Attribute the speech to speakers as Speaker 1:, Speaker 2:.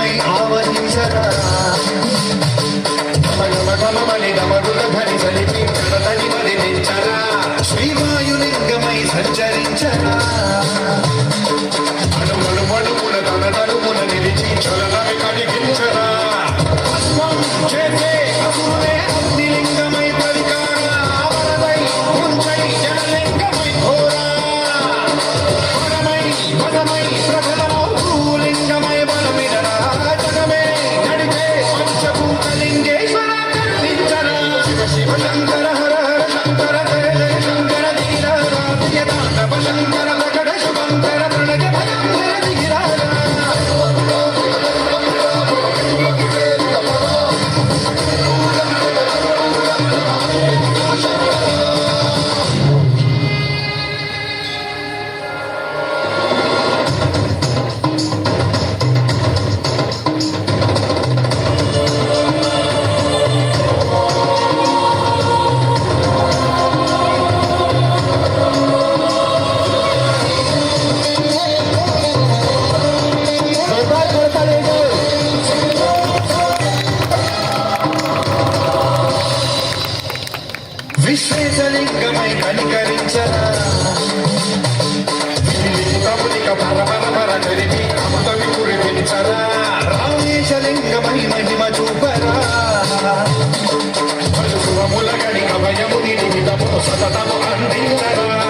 Speaker 1: లింగమై ఆవహించరా ధరి సలిపి కడతని మదిలించరా శ్రీవాయులింగమై సంచరించరా అణుమణుమణుమున తన తరుమున నిలిచి చలనమి కలిగించరా చేసే అసురులే అగ్నిలింగమై పరికారా వరదై ముంచై జనలింగమై ఘోరా పదమై ప్రబలమౌ భూలింగమై బలమిడరా జగమే నడిపే పంచభూతలింగేశ్వర కర్ణించరా శివ శంకర హర హర శంకర జయ జయ శంకర ధీర రాజ్య తాండవ శంకర ప్రకట శుభంకర ప్రణయ భయంకర దిగిరారా విశ్వేశలింగమై కనికరించరా తమునిక పర పర పర కలిపి అమృతమి కురిపించరా రామేశలింగమై మహిమ చూపరా శుభముల గణిక భయముని నిమితము సతతము అందించరా